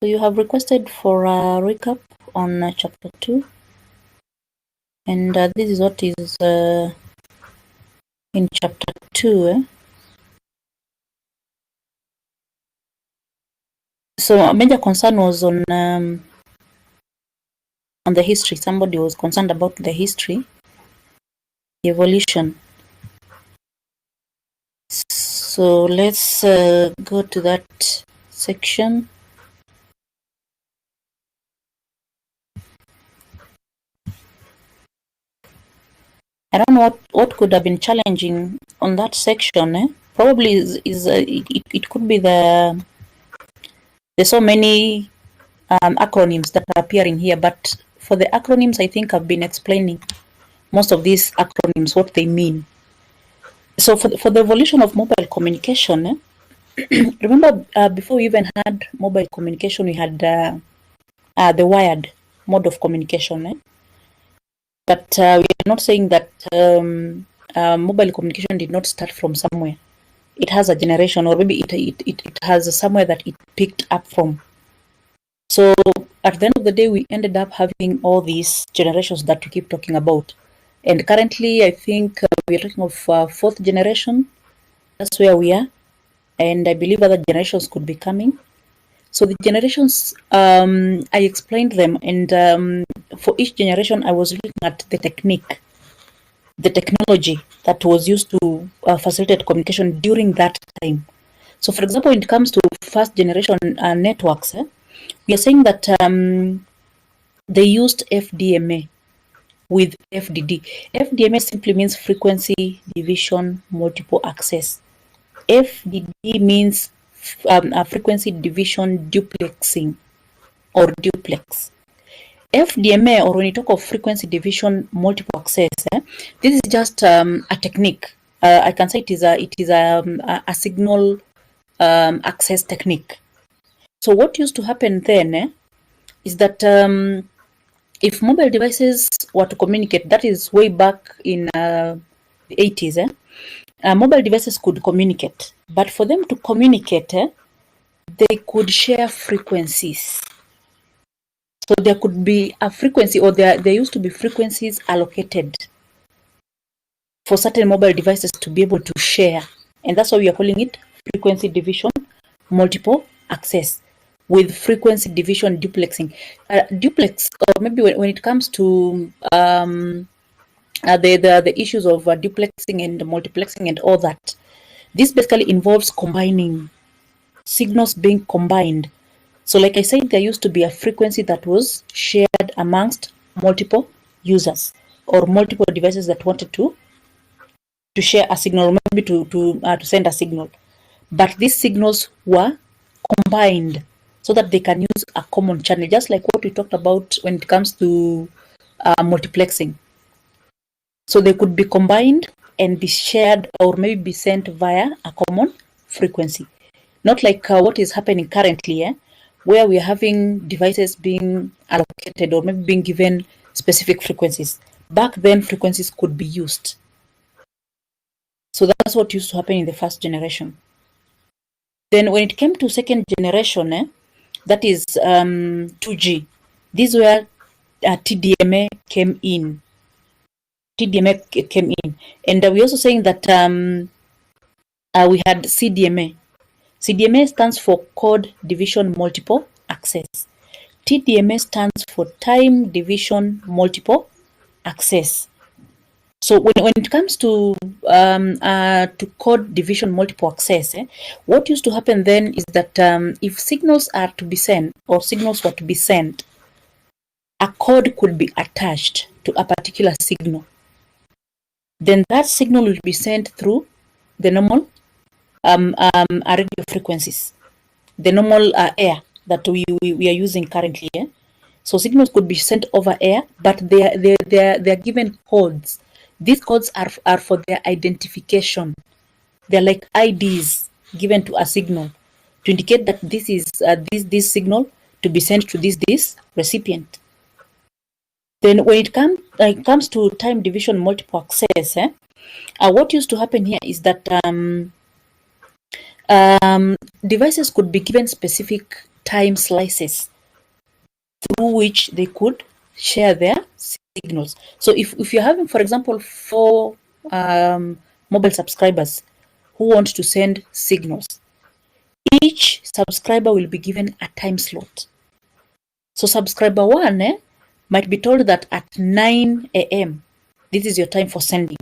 So you have requested for a recap on chapter 2, and this is what is in chapter 2. So a major concern was on the history. Somebody was concerned about the history, evolution. So let's go to that section. I don't know what could have been challenging on that section. Probably it could be there's so many acronyms that are appearing here, but for the acronyms, I think I've been explaining most of these acronyms, what they mean. So for the evolution of mobile communication, remember before we even had mobile communication, we had the wired mode of communication. But we are not saying that mobile communication did not start from somewhere. It has a generation, or maybe it has somewhere that it picked up from. So at the end of the day, we ended up having all these generations that we keep talking about. And currently, I think we are talking of fourth generation. That's where we are. And I believe other generations could be coming. So the generations, I explained them. And for each generation, I was looking at the technique, the technology that was used to facilitate communication during that time. So for example, when it comes to first generation networks, we are saying that they used FDMA with FDD. FDMA simply means frequency division multiple access. FDD means frequency division duplexing or duplex. FDMA, or when you talk of frequency division multiple access, this is just a technique. I can say it is a signal access technique. So what used to happen then is that if mobile devices were to communicate, that is way back in the 80s, mobile devices could communicate. But for them to communicate, they could share frequencies. So there could be a frequency, or there used to be frequencies allocated for certain mobile devices to be able to share. And that's why we are calling it frequency division multiple access with frequency division duplexing. Duplex, or maybe when it comes to the issues of duplexing and multiplexing and all that, this basically involves combining signals being combined. So like I said, there used to be a frequency that was shared amongst multiple users or multiple devices that wanted to share a signal, or maybe to send a signal. But these signals were combined so that they can use a common channel, just like what we talked about when it comes to multiplexing. So they could be combined and be shared, or maybe be sent via a common frequency. Not like what is happening currently, where we are having devices being allocated or maybe being given specific frequencies. Back then, frequencies could be used. So that's what used to happen in the first generation. Then when it came to second generation, that is 2G, this is where TDMA came in. TDMA came in. And we're also saying that we had CDMA. CDMA stands for Code Division Multiple Access. TDMA stands for Time Division Multiple Access. So when it comes to code division multiple access, what used to happen then is that if signals are to be sent, or signals were to be sent, a code could be attached to a particular signal. Then that signal will be sent through the normal radio frequencies, the normal air that we are using currently. So signals could be sent over air, but they are given codes. These codes are for their identification. They're like IDs given to a signal to indicate that this is this signal to be sent to this recipient. Then when it comes to time division multiple access, what used to happen here is that devices could be given specific time slices through which they could share their signals. So if you're having, for example, four mobile subscribers who want to send signals, each subscriber will be given a time slot. So subscriber one might be told that at 9 a.m., this is your time for sending.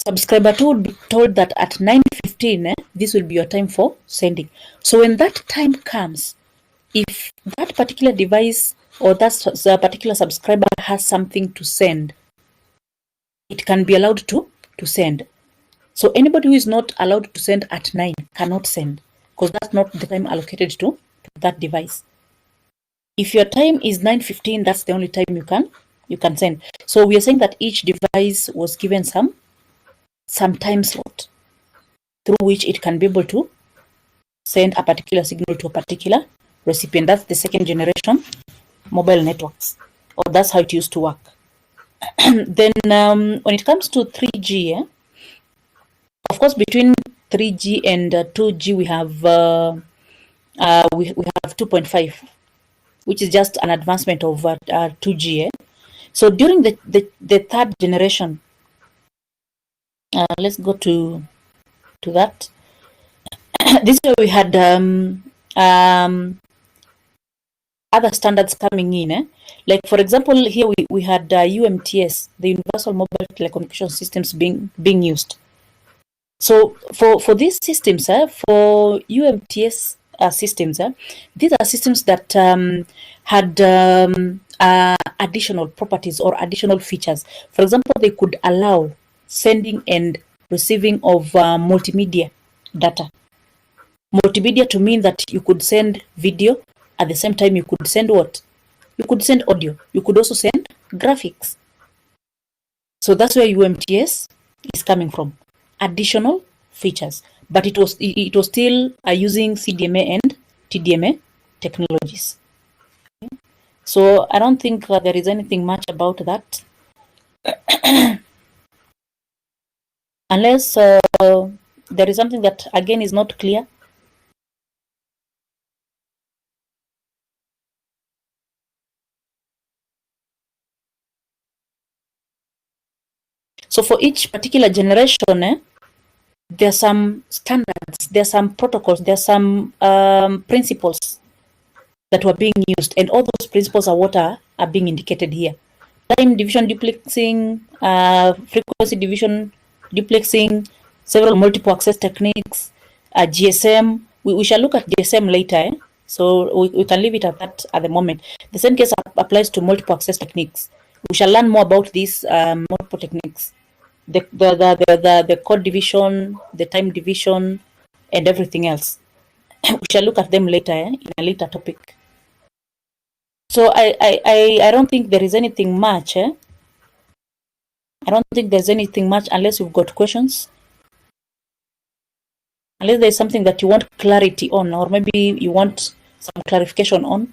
Subscriber 2 would be told that at 9:15, this will be your time for sending. So when that time comes, if that particular device or that particular subscriber has something to send, it can be allowed to send. So anybody who is not allowed to send at 9 cannot send, because that's not the time allocated to that device. If your time is 9:15, that's the only time you can send. So we are saying that each device was given some time slot through which it can be able to send a particular signal to a particular recipient. That's the second generation mobile networks, or that's how it used to work. Then when it comes to 3G, of course, between 3G and 2G, we have we have 2.5, which is just an advancement of 2G. So during the third generation, let's go to that. This way we had other standards coming in. Like, for example, here we had UMTS, the Universal Mobile Telecommunication Systems being used. So for these systems, for UMTS systems, these are systems that had additional properties or additional features. For example, they could allow sending and receiving of multimedia data. Multimedia to mean that you could send video, at the same time you could send what? You could send audio. You could also send graphics. So that's where UMTS is coming from. Additional features, but it was still using CDMA and TDMA technologies. Okay. So I don't think there is anything much about that, unless there is something that again is not clear. So for each particular generation, there are some standards, there are some protocols, there are some principles that were being used, and all those principles are what are being indicated here. Time division duplexing, frequency division duplexing, several multiple access techniques, GSM. We shall look at GSM later, so we can leave it at that at the moment. The same case applies to multiple access techniques. We shall learn more about these multiple techniques, the code division, the time division, and everything else. We shall look at them later in a later topic. So I don't think there is anything much. I don't think there's anything much unless you've got questions. Unless there's something that you want clarity on, or maybe you want some clarification on.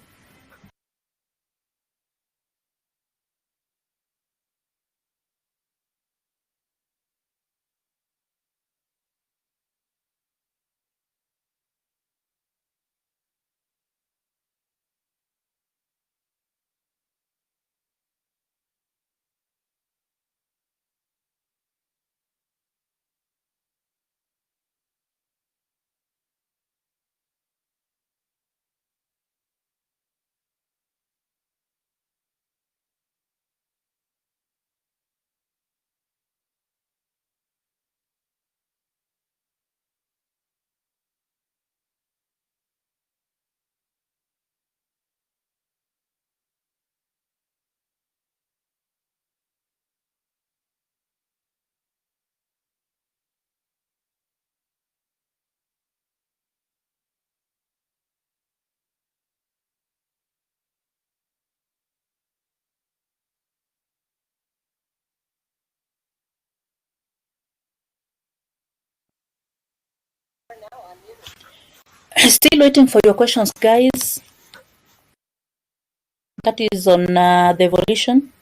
Still waiting for your questions, guys. That is on the evolution.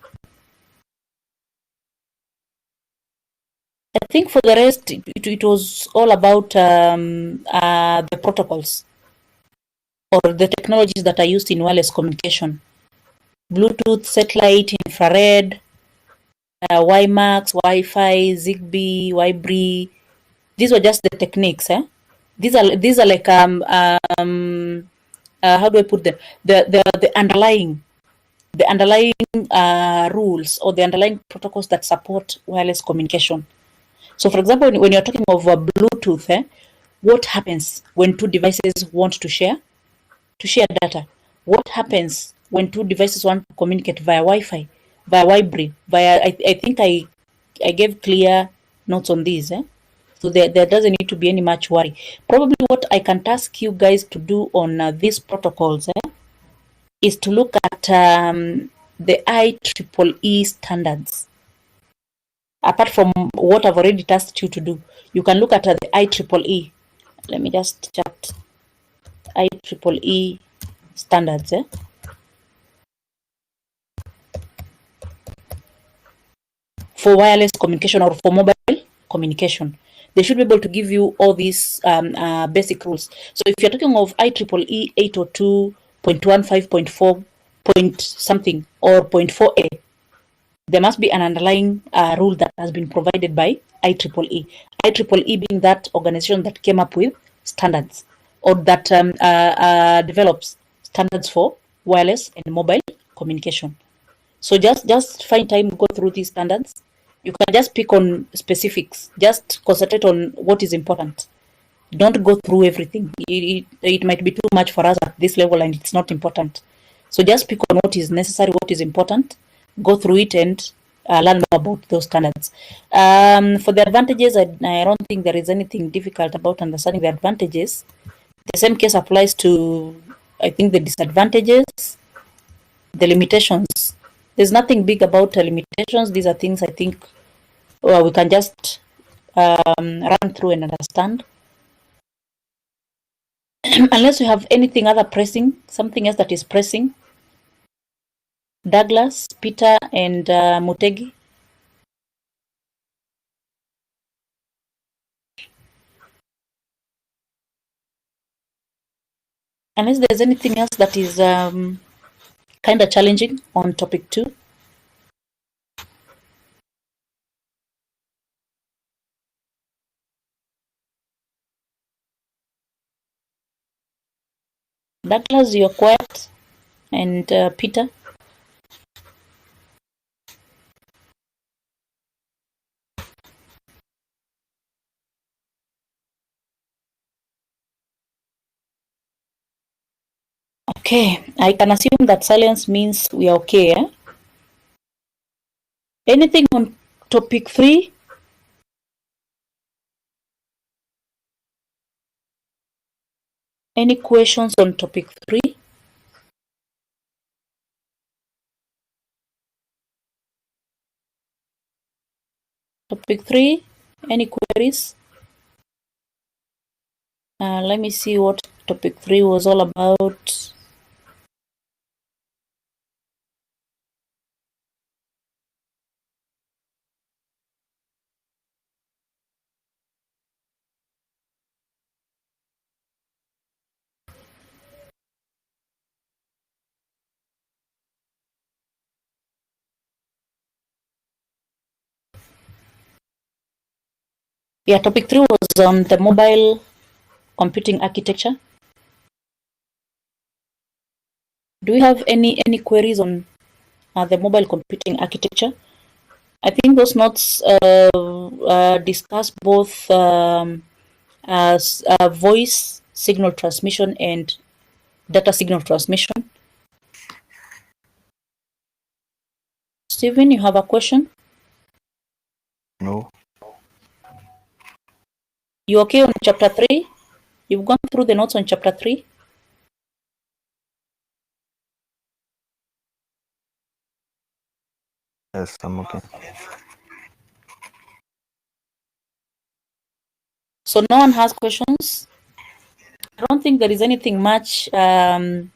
I think for the rest, it was all about the protocols. or the technologies that are used in wireless communication. Bluetooth, satellite, infrared, WiMAX, Wi-Fi, Zigbee, Wi-Bri. These were just the techniques. These are like how do I put them? The underlying rules or the underlying protocols that support wireless communication. So, for example, when you're talking of Bluetooth, what happens when two devices want to share data? What happens when two devices want to communicate via Wi-Fi, via Wi-Bri, via? I think I gave clear notes on these. So there doesn't need to be any much worry. Probably what I can task you guys to do on these protocols is to look at the IEEE standards. Apart from what I've already tasked you to do, you can look at the IEEE. Let me just chat IEEE standards. For wireless communication or for mobile communication. They should be able to give you all these basic rules. So if you're talking of IEEE 802.15.4 point something or 0.4a, there must be an underlying rule that has been provided by IEEE. IEEE being that organization that came up with standards or that develops standards for wireless and mobile communication. So just find time, go through these standards. You can just pick on specifics. Just concentrate on what is important. Don't go through everything. It might be too much for us at this level and it's not important. So just pick on what is necessary, what is important, go through it and learn more about those standards. For the advantages, I don't think there is anything difficult about understanding the advantages. The same case applies to, I think, the disadvantages, the limitations. There's nothing big about limitations. These are things I think we can just run through and understand. Unless you have anything other pressing, something else that is pressing. Douglas, Peter, and Mutegi. Unless there's anything else that is kind of challenging on topic 2. Douglas, you're quiet, and Peter. Okay, I can assume that silence means we are okay. Anything on topic 3? Any questions on topic 3? Topic 3, any queries? Let me see what topic 3 was all about. Yeah, topic 3 was on the mobile computing architecture. Do you have any queries on the mobile computing architecture? I think those notes discuss both voice signal transmission and data signal transmission. Stephen, you have a question? No. You okay on chapter 3? You've gone through the notes on chapter 3? Yes, I'm okay. So no one has questions? I don't think there is anything much. There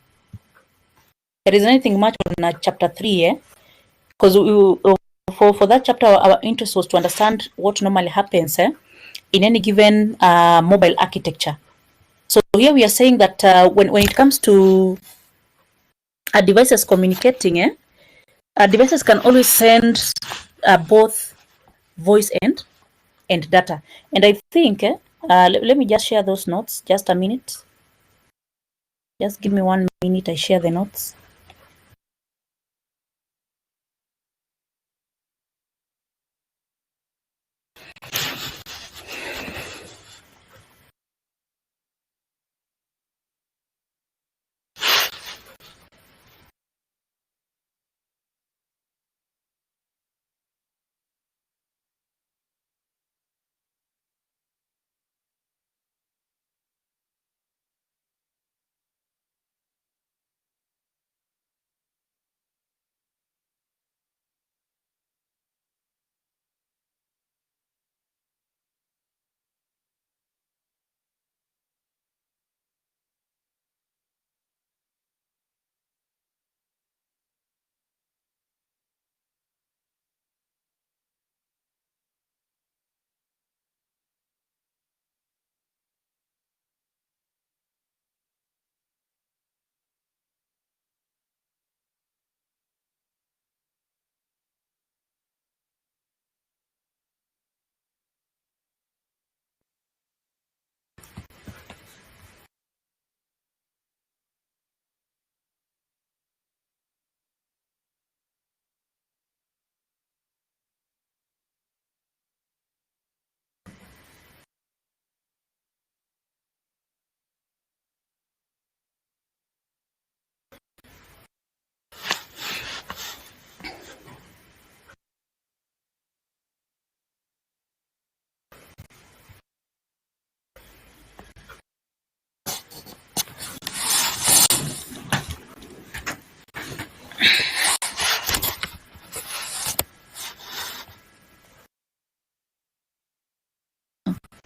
is anything much on chapter 3, because for that chapter, our interest was to understand what normally happens in any given mobile architecture. So here we are saying that when it comes to devices communicating, devices can always send both voice and data. And I think, let me just share those notes, just a minute. Just give me 1 minute, I share the notes.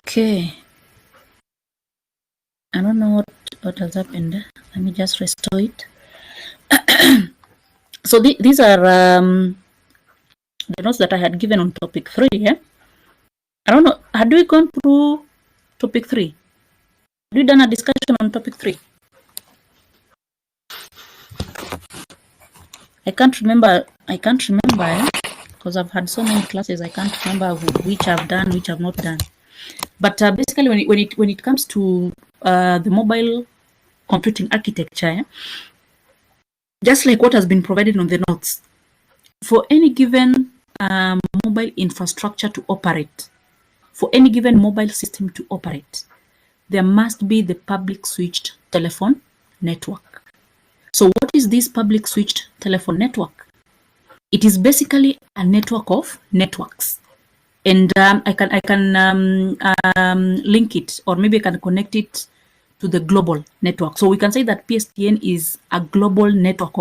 Okay. I don't know what has happened. Let me just restore it. So these are the notes that I had given on topic 3. I don't know. Had we gone through topic 3? Had we done a discussion on topic 3? I can't remember because I've had so many classes. I can't remember which I've done, which I've not done. But basically, when it comes to the mobile computing architecture, just like what has been provided on the notes, for any given mobile infrastructure to operate, for any given mobile system to operate, there must be the public switched telephone network. So what is this public switched telephone network? It is basically a network of networks. And I can link it, or maybe I can connect it to the global network. So we can say that PSTN is a global network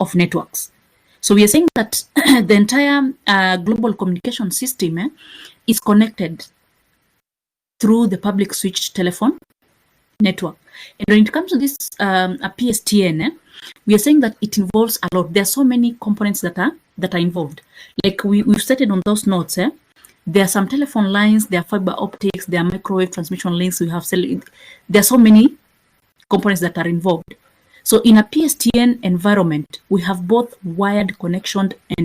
of networks. So we are saying that the entire global communication system is connected through the public switched telephone network. And when it comes to this a PSTN, we are saying that it involves a lot. There are so many components that are involved. Like we've stated on those notes, there are some telephone lines, there are fiber optics, there are microwave transmission links. We have there are so many components that are involved. So in a PSTN environment, we have both wired connections and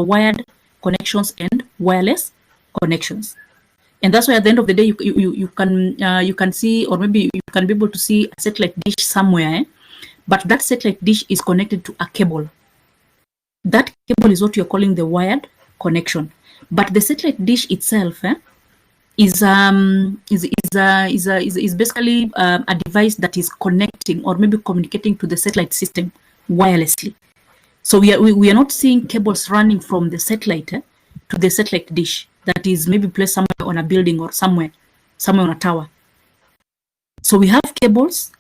wired connections and wireless connections. And that's why at the end of the day, you can see, or maybe you can be able to see a satellite dish somewhere, but that satellite dish is connected to a cable. That cable is what you're calling the wired connection. But the satellite dish itself is basically a device that is connecting or maybe communicating to the satellite system wirelessly. So we are not seeing cables running from the satellite to the satellite dish that is maybe placed somewhere on a building or somewhere on a tower. So we have cables.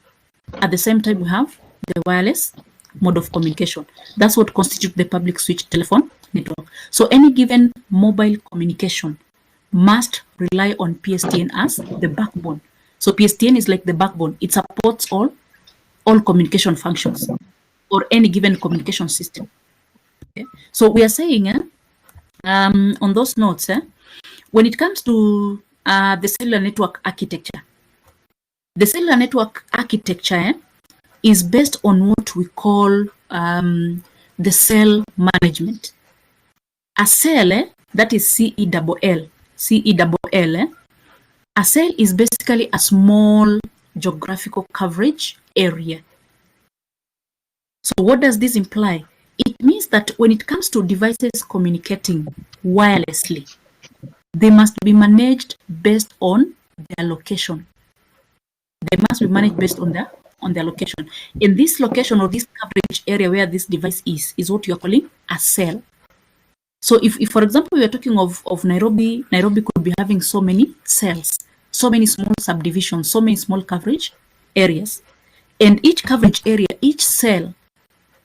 At the same time, we have the wireless mode of communication. That's what constitutes the public switch telephone network. So any given mobile communication must rely on PSTN as the backbone. So PSTN is like the backbone. It supports all communication functions or any given communication system. Okay? So we are saying on those notes, when it comes to the cellular network architecture, The cellular network architecture is based on what we call the cell management. A cell, that is CELL, a cell is basically a small geographical coverage area. So what does this imply? It means that when it comes to devices communicating wirelessly, they must be managed based on their location. They must be managed based on their location. In this location or this coverage area where this device is what you're calling a cell. So if for example, we are talking of Nairobi could be having so many cells, so many small subdivisions, so many small coverage areas. And each coverage area, each cell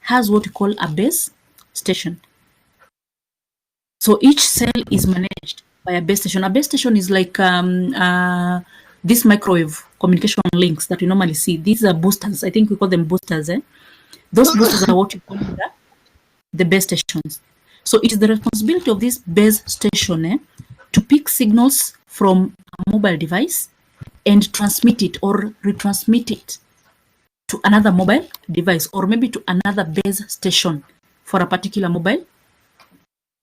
has what we call a base station. So each cell is managed by a base station. A base station is like this microwave communication links that we normally see. These are boosters. I think we call them boosters. Those boosters are what you call the base stations. So it is the responsibility of this base station to pick signals from a mobile device and transmit it or retransmit it to another mobile device or maybe to another base station for a particular mobile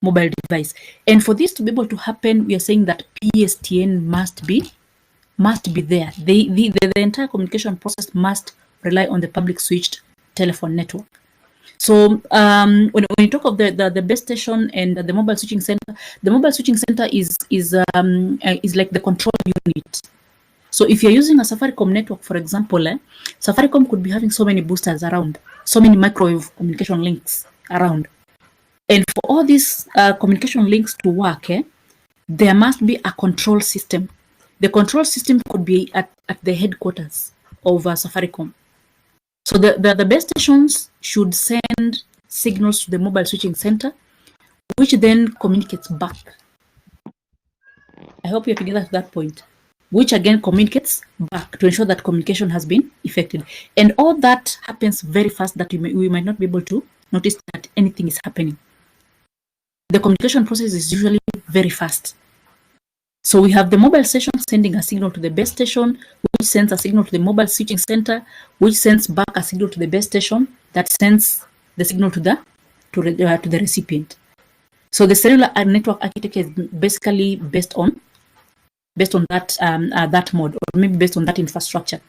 device. And for this to be able to happen, we are saying that PSTN must be there. The entire communication process must rely on the public switched telephone network. So when you talk of the base station and the mobile switching center, the mobile switching center is like the control unit. So if you're using a Safaricom network, for example, Safaricom could be having so many boosters around, so many microwave communication links around. And for all these communication links to work, there must be a control system. The control system could be at the headquarters of Safaricom. So the base stations should send signals to the mobile switching center, which then communicates back. I hope you're together to that point. Which again communicates back to ensure that communication has been effected. And all that happens very fast that we might not be able to notice that anything is happening. The communication process is usually very fast. So we have the mobile station sending a signal to the base station, which sends a signal to the mobile switching center, which sends back a signal to the base station that sends the signal to the recipient. So the cellular network architecture is basically based on that mode, or maybe based on that infrastructure.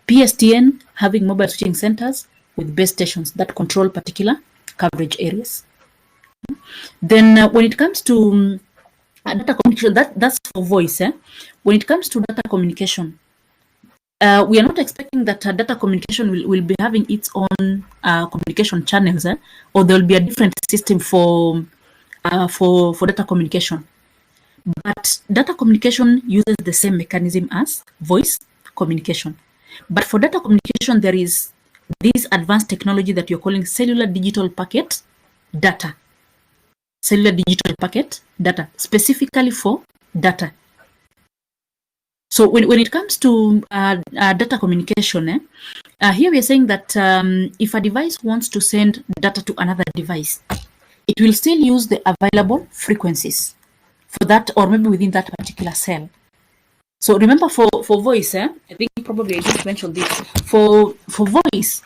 PSTN having mobile switching centers with base stations that control particular coverage areas. Then when it comes to data communication, that's for voice. When it comes to data communication, we are not expecting that data communication will be having its own communication channels, or there will be a different system for data communication. But data communication uses the same mechanism as voice communication. But for data communication, there is this advanced technology that you're calling cellular digital packet data. Cellular digital packet data, specifically for data. So when it comes to data communication, here we are saying that if a device wants to send data to another device, it will still use the available frequencies for that, or maybe within that particular cell. So remember for voice, I think probably I just mentioned this. For voice,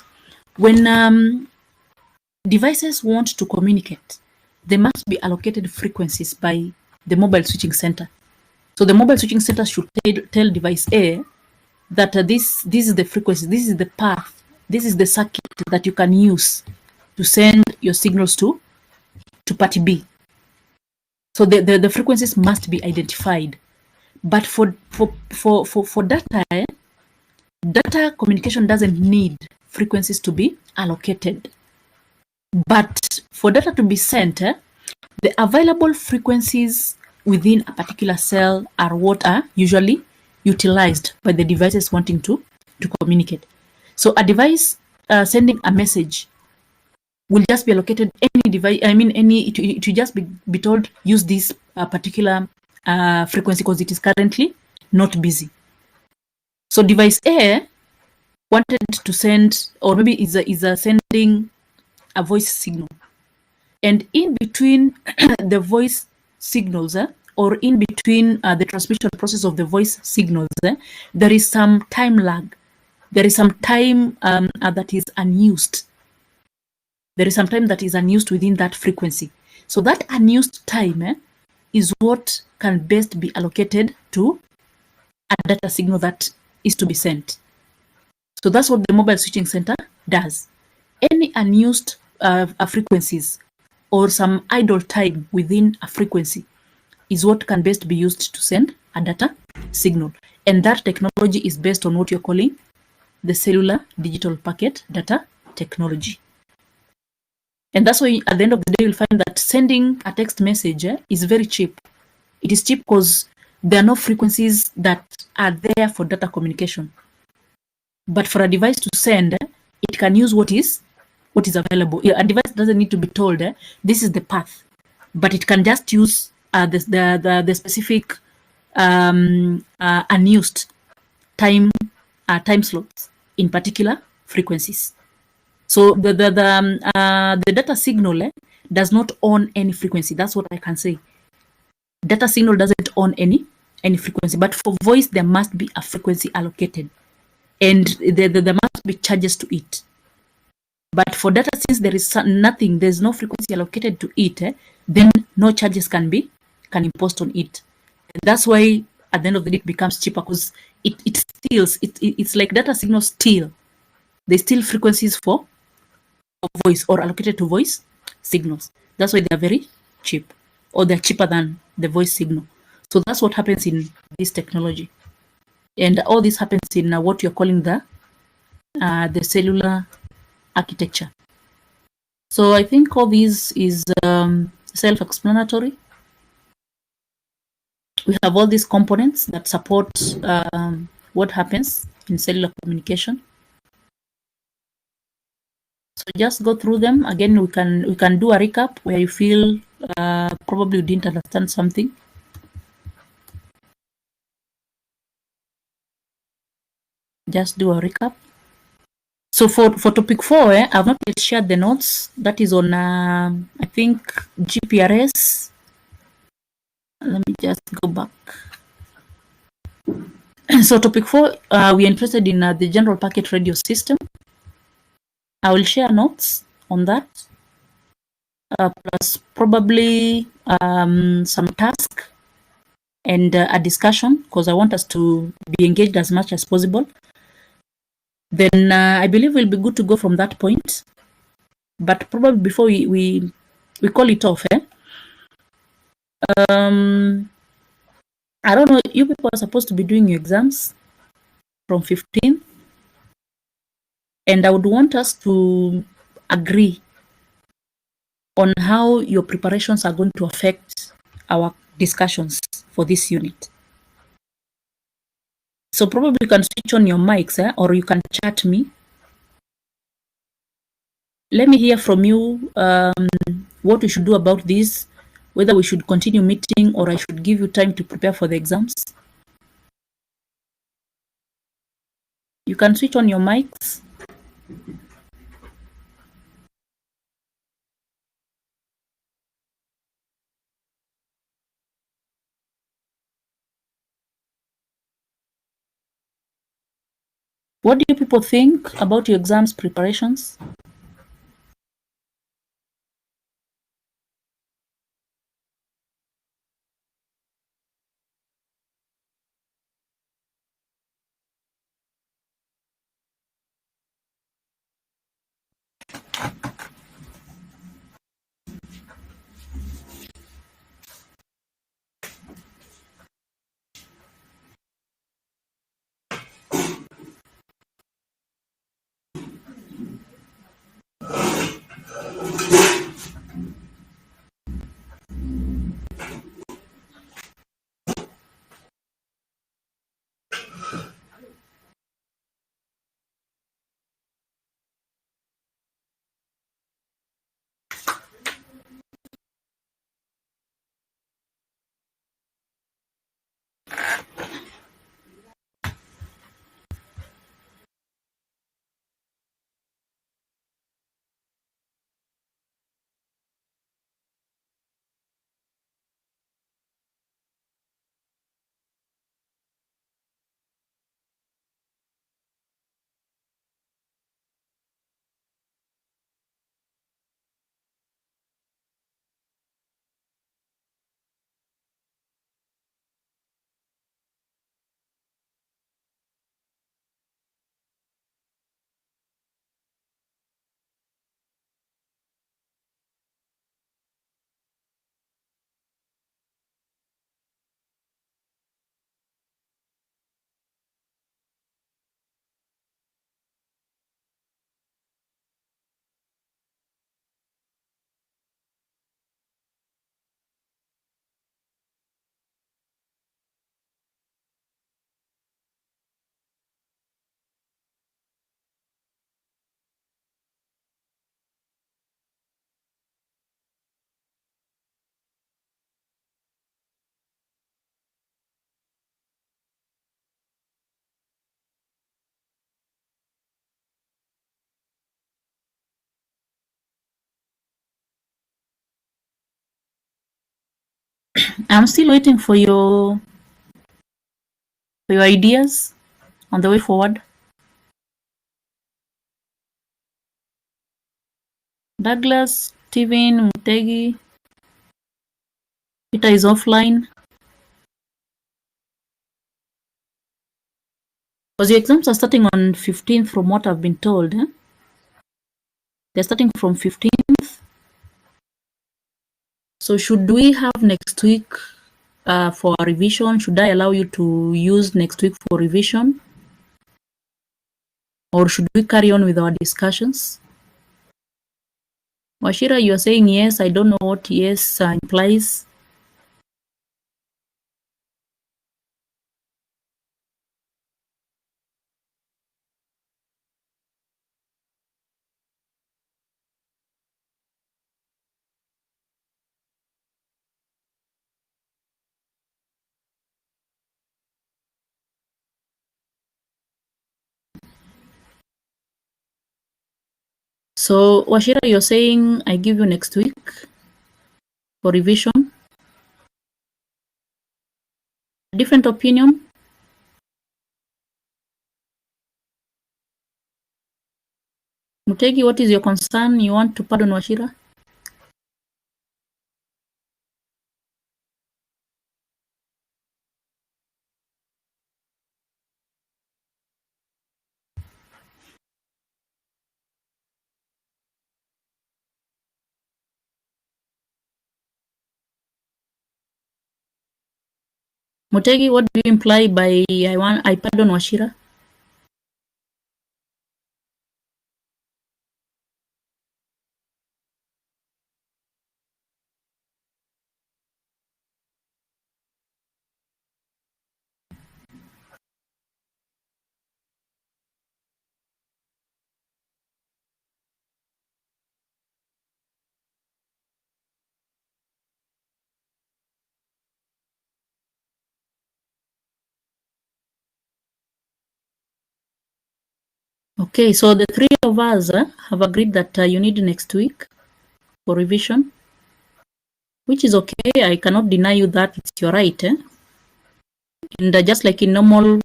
when devices want to communicate, they must be allocated frequencies by the mobile switching center. So the mobile switching center should tell device A that this is the frequency, this is the path, this is the circuit that you can use to send your signals to party B. So the frequencies must be identified. But for data, data communication doesn't need frequencies to be allocated. But for data to be sent, the available frequencies within a particular cell are what are usually utilized by the devices wanting to communicate. So a device sending a message will just be allocated any device. I mean, it will just be told use this particular frequency because it is currently not busy. So device A wanted to send, or maybe is sending a voice signal, and in between the voice signals or in between the transmission process of the voice signals, there is some time lag. There is some time that is unused. There is some time that is unused within that frequency. So that unused time is what can best be allocated to a data signal that is to be sent. So that's what the mobile switching center does. Any unused frequencies or some idle time within a frequency is what can best be used to send a data signal. And that technology is based on what you're calling the cellular digital packet data technology. And that's why at the end of the day, you'll find that sending a text message is very cheap. It is cheap because there are no frequencies that are there for data communication. But for a device to send, it can use what is available. A device doesn't need to be told this is the path, but it can just use the specific unused time slots in particular frequencies. So the data signal does not own any frequency. That's what I can say. Data signal doesn't own any frequency, but for voice there must be a frequency allocated, and there must be charges to it. But for data, since there is nothing, there's no frequency allocated to it, then no charges can be imposed on it. And that's why at the end of the day it becomes cheaper, because it steals. It's like data signals steal. They steal frequencies for voice or allocated to voice signals. That's why they're very cheap, or they're cheaper than the voice signal. So that's what happens in this technology. And all this happens in what you're calling the cellular architecture. So I think all this is self-explanatory. We have all these components that support what happens in cellular communication. So just go through them again. We can do a recap where you feel probably you didn't understand something. Just do a recap. So for topic 4, I've not yet shared the notes. That is on, I think, GPRS. Let me just go back. So topic 4, we are interested in the general packet radio system. I will share notes on that, plus probably some task and a discussion, because I want us to be engaged as much as possible. Then I believe we'll be good to go from that point. But probably before we call it off, I don't know, you people are supposed to be doing your exams from 15th, and I would want us to agree on how your preparations are going to affect our discussions for this unit. So probably you can switch on your mics, or you can chat me. Let me hear from you what we should do about this, whether we should continue meeting or I should give you time to prepare for the exams. You can switch on your mics. What do you people think about your exams preparations? I'm still waiting for your ideas on the way forward. Douglas, Steven, Mutegi, Peter is offline. Because your exams are starting on 15th from what I've been told. Eh? They're starting from 15th. So should we have next week for revision? Should I allow you to use next week for revision? Or should we carry on with our discussions? Washira, you are saying yes. I don't know what yes implies. So, Washira, you're saying I give you next week for revision? Different opinion? Mutegi, what is your concern? You want to pardon Washira? Mutegi, what do you imply by I pardon Washira? Okay, so the three of us have agreed that you need next week for revision, which is okay. I cannot deny you that. It's your right. Eh? And just like in normal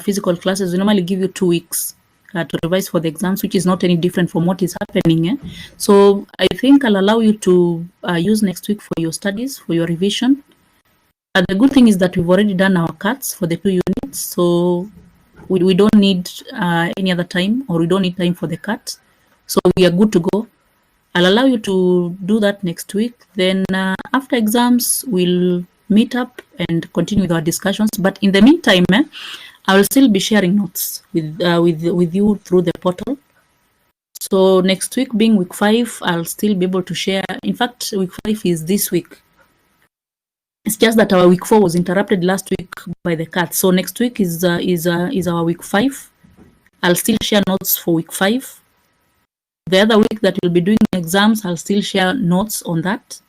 physical classes, we normally give you 2 weeks to revise for the exams, which is not any different from what is happening. Eh? So I think I'll allow you to use next week for your studies, for your revision. The good thing is that we've already done our cuts for the 2 units, so we don't need any other time, or we don't need time for the cut. So we are good to go. I'll allow you to do that next week. Then after exams, we'll meet up and continue with our discussions. But in the meantime, I will still be sharing notes with you through the portal. So next week being week 5, I'll still be able to share. In fact, week 5 is this week. It's just that our week 4 was interrupted last week by the cut. So next week is our week 5. I'll still share notes for week 5. The other week that we'll be doing exams, I'll still share notes on that,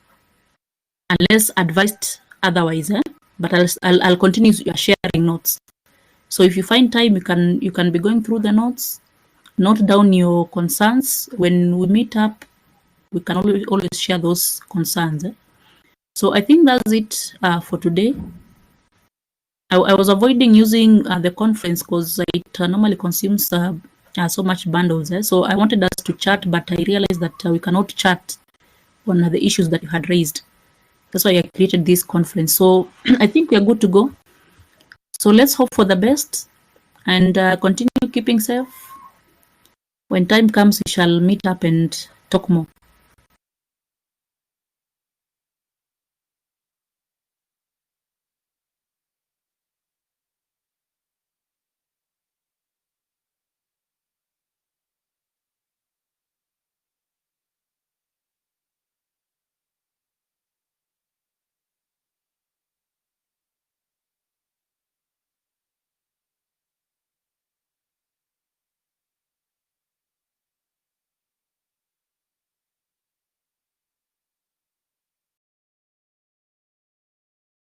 unless advised otherwise. But I'll continue sharing notes. So if you find time, you can be going through the notes, note down your concerns. When we meet up, we can always share those concerns. So I think that's it for today. I was avoiding using the conference because it normally consumes so much bundles. So I wanted us to chat, but I realized that we cannot chat on the issues that you had raised. That's why I created this conference. So I think we are good to go. So let's hope for the best and continue keeping safe. When time comes, we shall meet up and talk more.